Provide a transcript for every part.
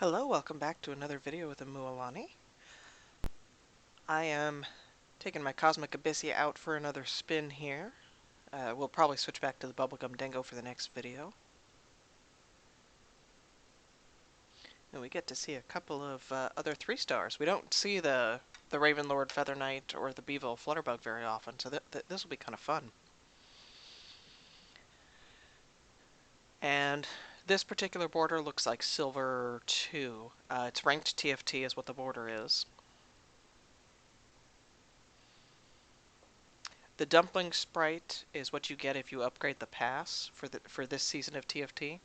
Hello, welcome back to another video with Amualani. I am taking my Cosmic Abyssia out for another spin here. We'll probably switch back to the Bubblegum Dingo for the next video. And we get to see a couple of other 3-stars. We don't see the Ravenlord Feather Knight or the Beevil Flutterbug very often, so this will be kind of fun. And this particular border looks like Silver 2. It's ranked TFT is what the border is. The Dumpling Sprite is what you get if you upgrade the pass for this season of TFT.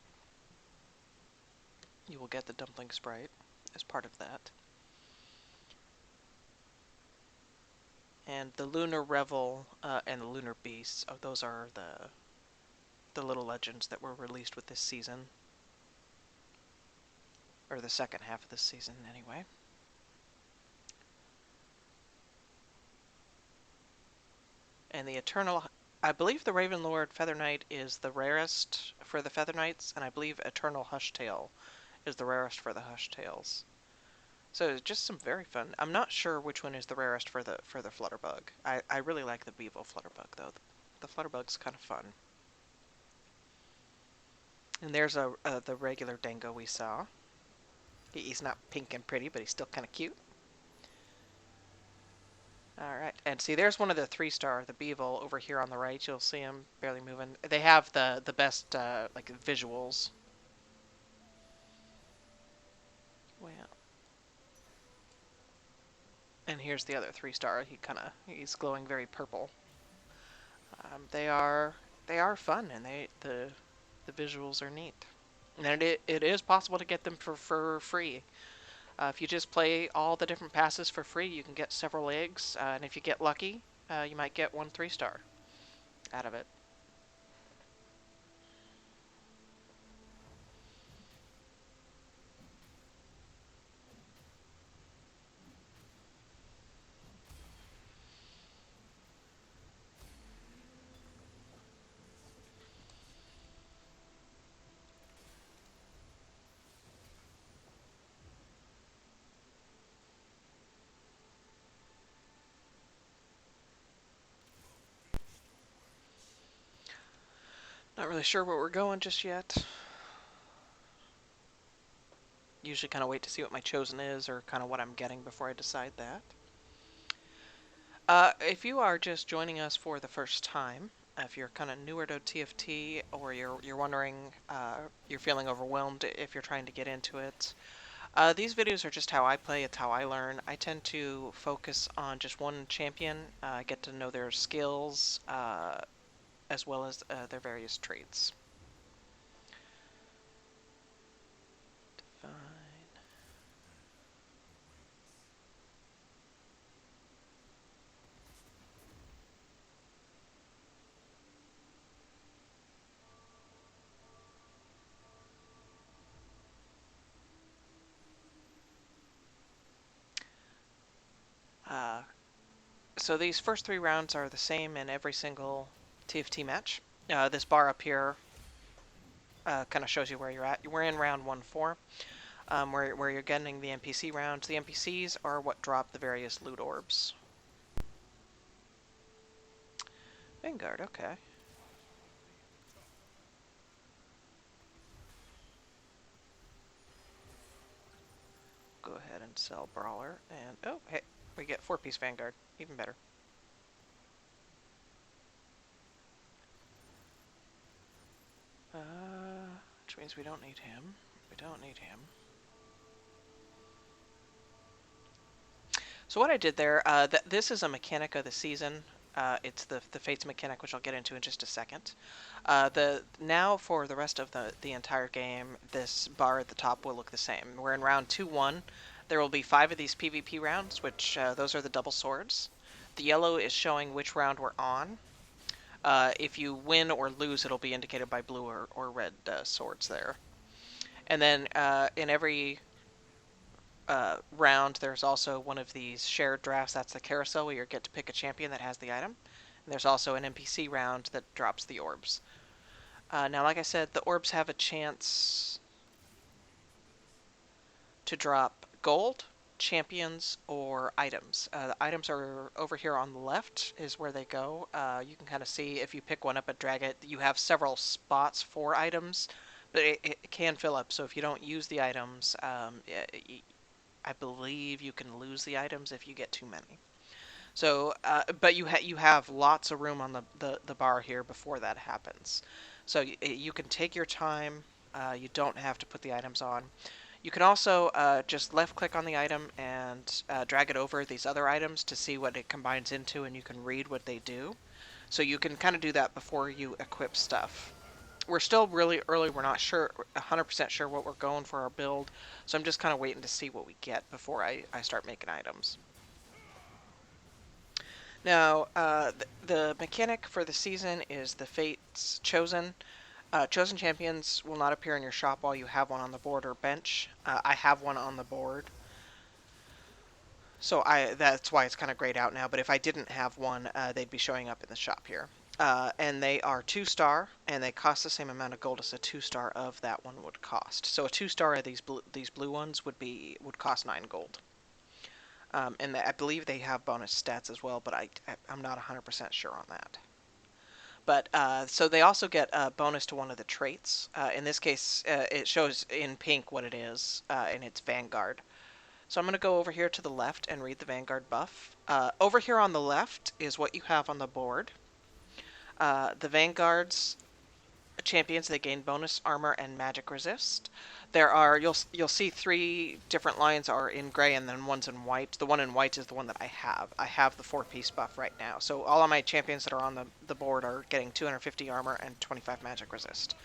You will get the Dumpling Sprite as part of that. And the Lunar Revel and the Lunar Beasts, those are the little legends that were released with this season. Or the second half of this season, anyway. And the Eternal... I believe the Ravenlord Feather Knight is the rarest for the Feather Knights, and I believe Eternal Hushtail is the rarest for the Hushtails. So just some very fun. I'm not sure which one is the rarest for the Flutterbug. I really like the Beevil Flutterbug though. The Flutterbug's kind of fun. And there's the regular Dingo we saw. He's not pink and pretty, but he's still kind of cute. Alright, and see there's one of the 3-star, the Beevil, over here on the right. You'll see him barely moving. They have the best like visuals. Well, and here's the other 3-star. He's glowing very purple. They are fun, and the visuals are neat. And it is possible to get them for free. If you just play all the different passes for free, you can get several eggs, and if you get lucky, you might get one 3-star out of it. Not really sure where we're going just yet. Usually kind of wait to see what my chosen is or kind of what I'm getting before I decide that. If you are just joining us for the first time, if you're kind of newer to TFT or you're wondering, you're feeling overwhelmed if you're trying to get into it, these videos are just how I play, it's how I learn. I tend to focus on just one champion, get to know their skills, as well as their various traits. Divine. So these first 3 rounds are the same in every single TFT match. This bar up here kind of shows you where you're at. We're in round 1-4, where you're getting the NPC rounds. The NPCs are what drop the various loot orbs. Vanguard, okay. Go ahead and sell Brawler, and oh, hey, we get 4-piece Vanguard, even better. Which means we don't need him. We don't need him. So what I did there, this is a mechanic of the season. It's the Fates mechanic, which I'll get into in just a second. Now for the rest of the entire game, this bar at the top will look the same. We're in round 2-1. There will be 5 of these PvP rounds, which those are the double swords. The yellow is showing which round we're on. If you win or lose, it'll be indicated by blue or red swords there. And then in every round, there's also one of these shared drafts. That's the carousel, where you get to pick a champion that has the item. And there's also an NPC round that drops the orbs. Now, like I said, the orbs have a chance to drop gold, champions, or items. The items are over here on the left is where they go. You can kind of see if you pick one up and drag it, you have several spots for items, but it can fill up. So if you don't use the items, I believe you can lose the items if you get too many. So, but you have lots of room on the bar here before that happens. So you can take your time. You don't have to put the items on. You can also just left click on the item and drag it over these other items to see what it combines into, and you can read what they do. So you can kind of do that before you equip stuff. We're still really early. We're not sure, 100% sure what we're going for our build. So I'm just kind of waiting to see what we get before I start making items. Now, the mechanic for the season is the Fates Chosen. Chosen champions will not appear in your shop while you have one on the board or bench. I have one on the board, so that's why it's kind of grayed out now. But if I didn't have one, they'd be showing up in the shop here. And they are 2-star, and they cost the same amount of gold as a 2-star of that one would cost. So a 2-star of these blue ones would cost 9 gold. And I believe they have bonus stats as well, but I'm not 100% sure on that. But so they also get a bonus to one of the traits. In this case, it shows in pink what it is, and it's Vanguard. So I'm going to go over here to the left and read the Vanguard buff. Over here on the left is what you have on the board. The Vanguards champions, they gain bonus armor and magic resist. There are you'll see 3 different lines are in gray and then one's in white. The one in white is the one that I have. I have the 4-piece buff right now. So all of my champions that are on the board are getting 250 armor and 25 magic resist.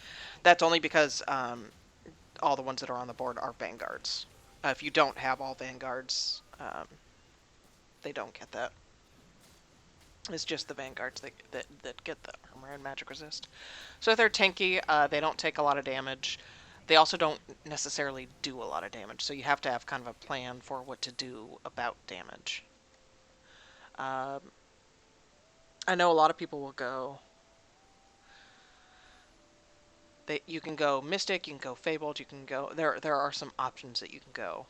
That's only because all the ones that are on the board are Vanguards. If you don't have all Vanguards, they don't get that. It's just the Vanguards that get the armor and magic resist. So they're tanky, they don't take a lot of damage. They also don't necessarily do a lot of damage, so you have to have kind of a plan for what to do about damage. I know a lot of people will go... you can go Mystic, you can go Fabled, you can go... There are some options that you can go.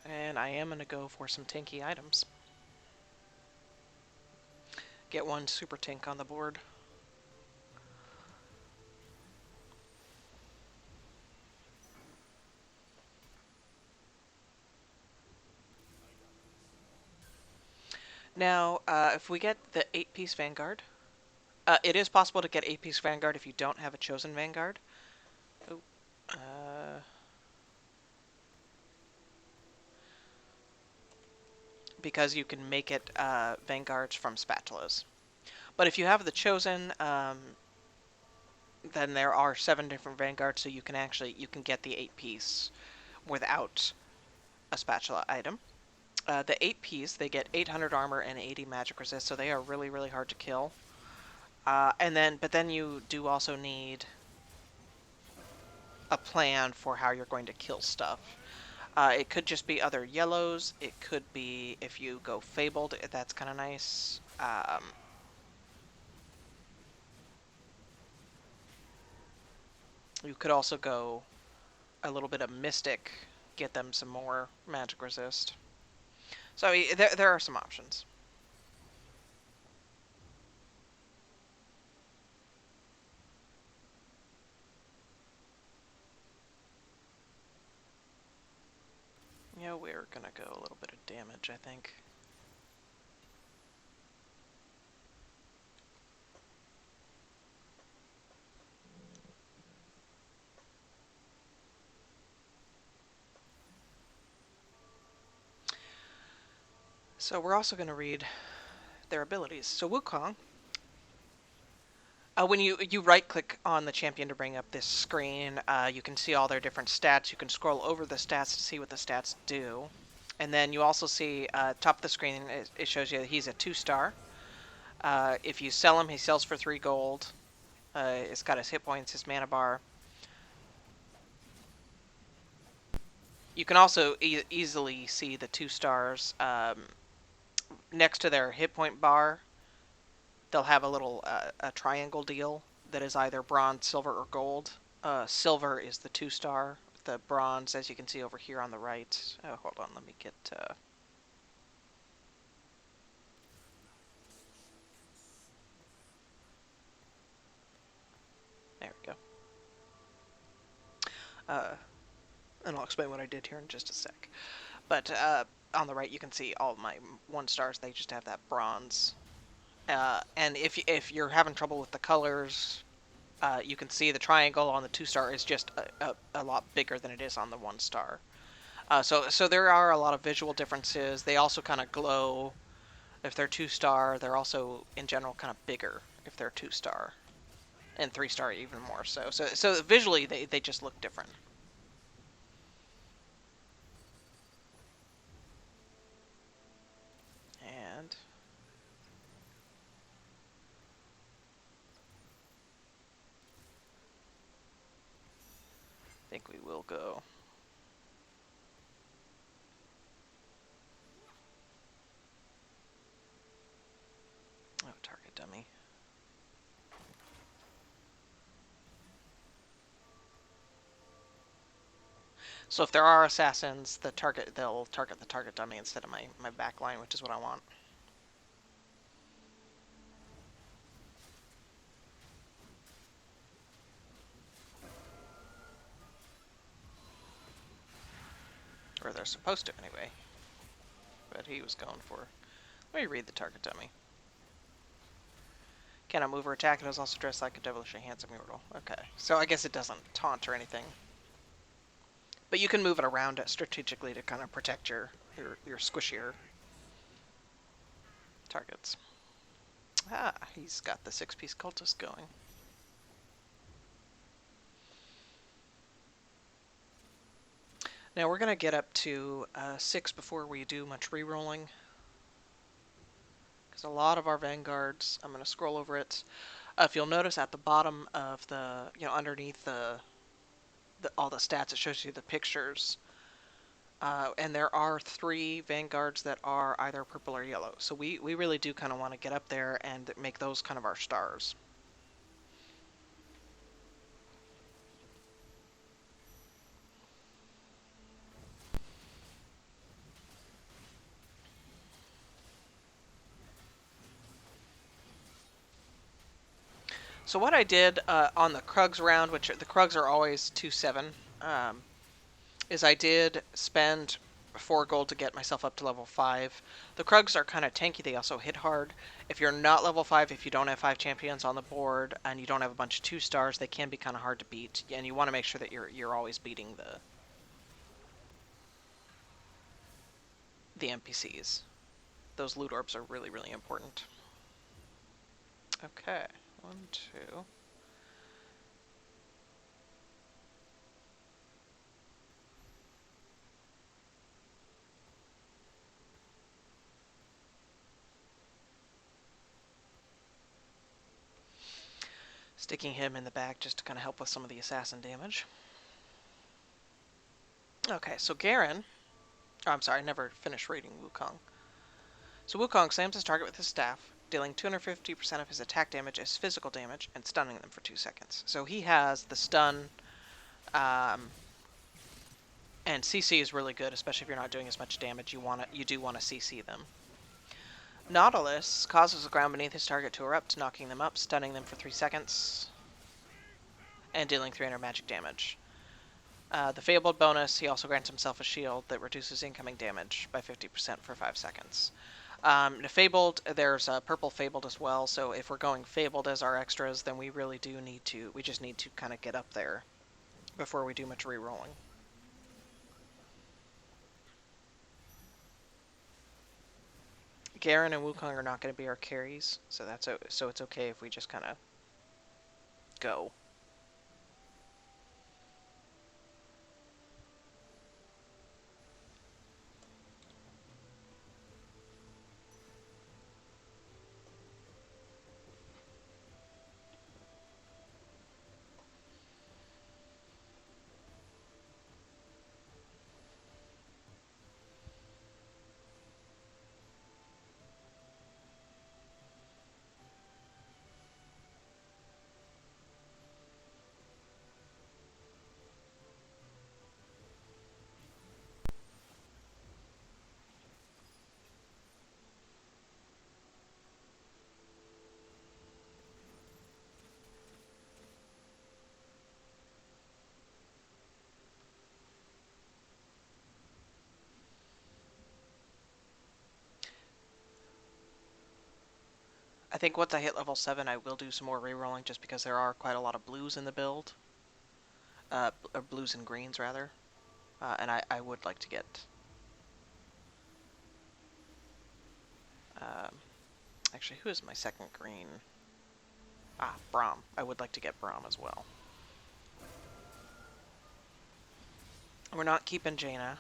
And I am going to go for some tanky items. Get one super tank on the board. Now, if we get the 8-piece Vanguard, it is possible to get 8-piece Vanguard if you don't have a chosen Vanguard. Ooh, because you can make it Vanguards from spatulas. But if you have the chosen, then there are 7 different Vanguards, so you can get the 8-piece without a spatula item. The 8-piece, they get 800 armor and 80 magic resist, so they are really, really hard to kill. But then you do also need a plan for how you're going to kill stuff. It could just be other yellows. It could be if you go Fabled, that's kind of nice. You could also go a little bit of Mystic, get them some more magic resist. So there are some options. Yeah, we're gonna go a little bit of damage, I think. So we're also going to read their abilities. So Wukong, when you right-click on the champion to bring up this screen, you can see all their different stats. You can scroll over the stats to see what the stats do. And then you also see, top of the screen, it shows you that he's a 2-star. If you sell him, he sells for 3 gold. It's got his hit points, his mana bar. You can also easily see the 2 stars next to their hit point bar. They'll have a little a triangle deal that is either bronze, silver, or gold. Silver is the 2 star. The bronze, as you can see over here on the right. Oh, hold on, let me get. There we go. And I'll explain what I did here in just a sec. But on the right, you can see all my 1 stars. They just have that bronze. And if you're having trouble with the colors, you can see the triangle on the 2 star is just a lot bigger than it is on the 1 star. So there are a lot of visual differences. They also kind of glow. If they're 2 star, they're also in general kind of bigger if they're 2 star, and 3 star even more so. So visually they just look different. And I think we will go. Oh, target dummy. So if there are assassins, they'll target the target dummy instead of my back line, which is what I want. Or they're supposed to anyway. But he was going for. Let me read the target dummy. Cannot move or attack. It is also dressed like a devilishly handsome mortal. Okay, so I guess it doesn't taunt or anything. But you can move it around it strategically to kind of protect your squishier targets. Ah, he's got the 6-piece cultist going. Now we're going to get up to 6 before we do much re-rolling. Because a lot of our Vanguards, I'm going to scroll over it. If you'll notice at the bottom of the, underneath all the stats, it shows you the pictures. And there are 3 Vanguards that are either purple or yellow. So we really do kind of want to get up there and make those kind of our stars. So what I did on the Krugs round, which the Krugs are always 2/7, is I did spend 4 gold to get myself up to level 5. The Krugs are kind of tanky. They also hit hard. If you're not level 5, if you don't have 5 champions on the board and you don't have a bunch of 2 stars, they can be kind of hard to beat. And you want to make sure that you're always beating the NPCs. Those loot orbs are really, really important. Okay, 1, 2. Sticking him in the back just to kind of help with some of the assassin damage. Okay, so Garen... Oh, I'm sorry, I never finished reading Wukong. So Wukong slams his target with his staff, dealing 250% of his attack damage as physical damage and stunning them for 2 seconds. So he has the stun, and CC is really good, especially if you're not doing as much damage. You do want to CC them. Nautilus causes the ground beneath his target to erupt, knocking them up, stunning them for 3 seconds, and dealing 300 magic damage. The Fabled bonus, he also grants himself a shield that reduces incoming damage by 50% for 5 seconds. The Fabled, there's a purple Fabled as well, so if we're going Fabled as our extras, then we really do need to, we just need to kind of get up there before we do much re-rolling. Garen and Wukong are not going to be our carries, so so it's okay if we just kind of go. think once I hit level 7, I will do some more rerolling just because there are quite a lot of blues in the build. Or blues and greens, rather. And I would like to get... Um, actually, who is my second green? Ah, Braum. I would like to get Braum as well. We're not keeping Jaina.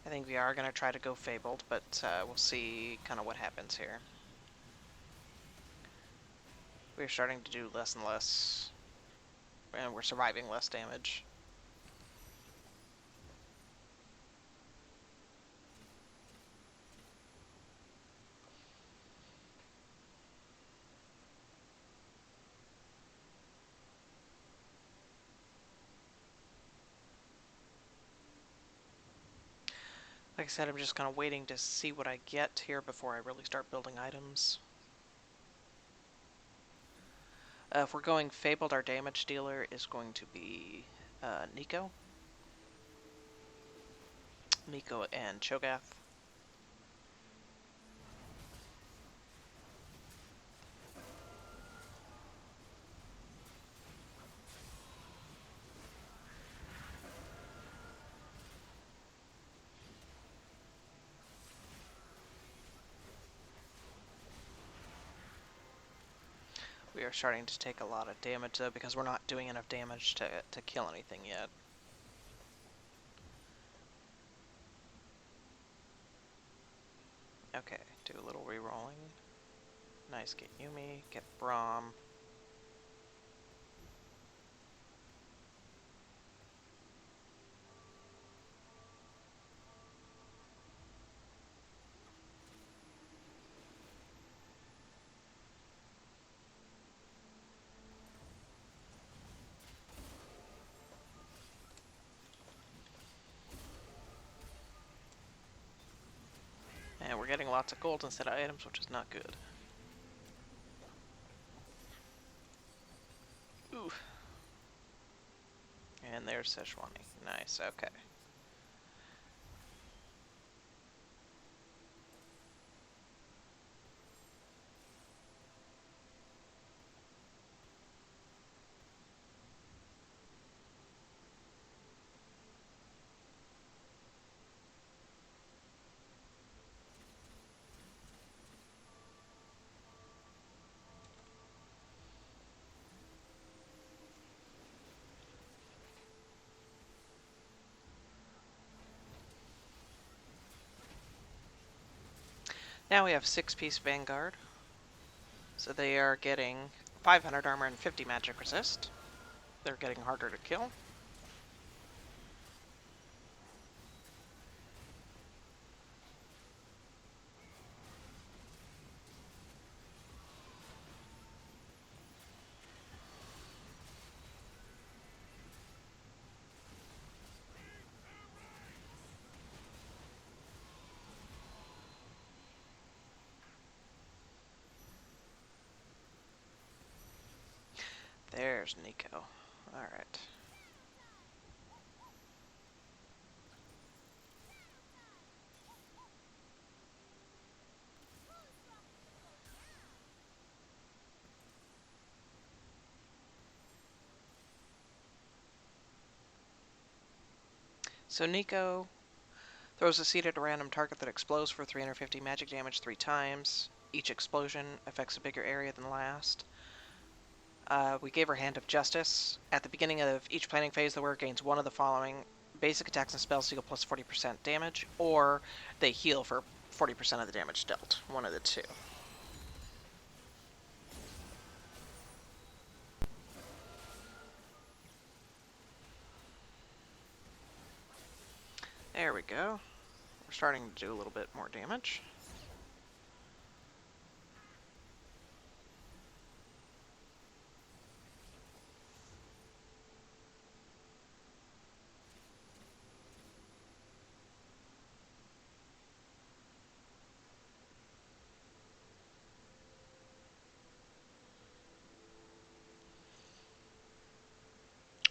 I think we are going to try to go Fabled, but we'll see kind of what happens here. We're starting to do less and less, and we're surviving less damage. Like I said, I'm just kind of waiting to see what I get here before I really start building items. If we're going Fabled, our damage dealer is going to be Nico. Nico and Cho'Gath. We are starting to take a lot of damage though because we're not doing enough damage to kill anything yet. Okay, do a little re-rolling. Nice, get Yuumi, get Braum. And we're getting lots of gold instead of items, which is not good. Ooh. And there's Sejuani. Nice, okay. Now we have 6-piece Vanguard. So they are getting 500 armor and 50 magic resist. They're getting harder to kill. There's Nico. Alright. So Nico throws a seed at a random target that explodes for 350 magic damage 3 times. Each explosion affects a bigger area than last. We gave her Hand of Justice. At the beginning of each planning phase, the wearer gains one of the following: basic attacks and spells deal plus 40% damage, or they heal for 40% of the damage dealt. One of the two. There we go. We're starting to do a little bit more damage.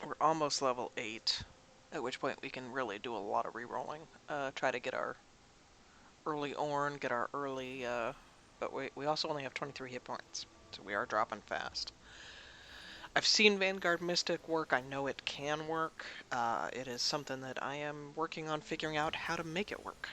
We're almost level 8. At which point we can really do a lot of re-rolling. Try to get our early Ornn, get our early, but we also only have 23 hit points, so we are dropping fast. I've seen Vanguard Mystic work. I know it can work. It is something that I am working on figuring out how to make it work.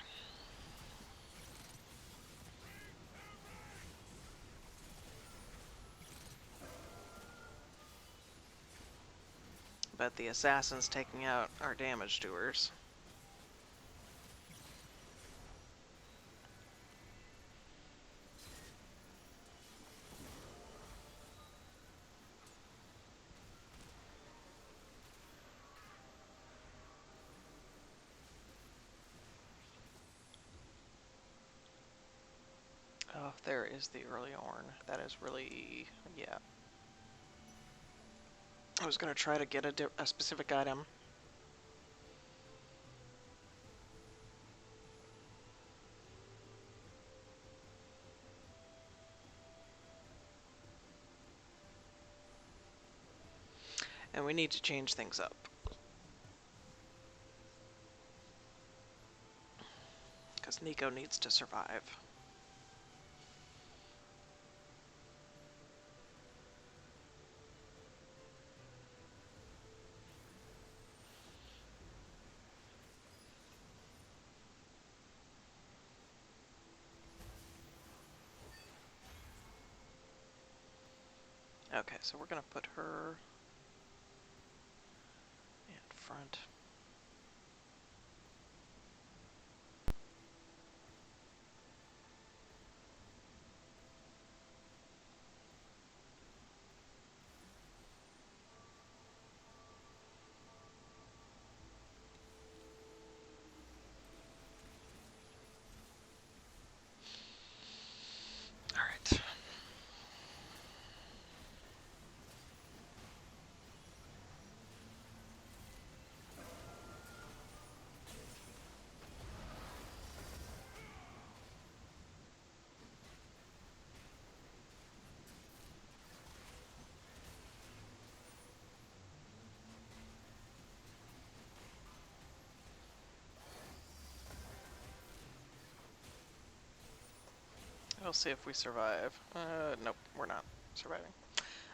But the assassin's taking out our damage doers. Oh, there is the early Ornn. That is really, yeah. I was going to try to get a specific item. And we need to change things up. Because Nico needs to survive. Okay, so we're going to put her in front. Alright. We'll see if we survive. Nope, we're not surviving.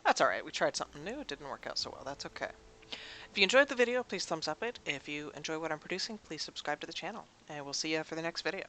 That's alright, we tried something new, it didn't work out so well, that's okay. If you enjoyed the video, please thumbs up it. If you enjoy what I'm producing, please subscribe to the channel, and we'll see you for the next video.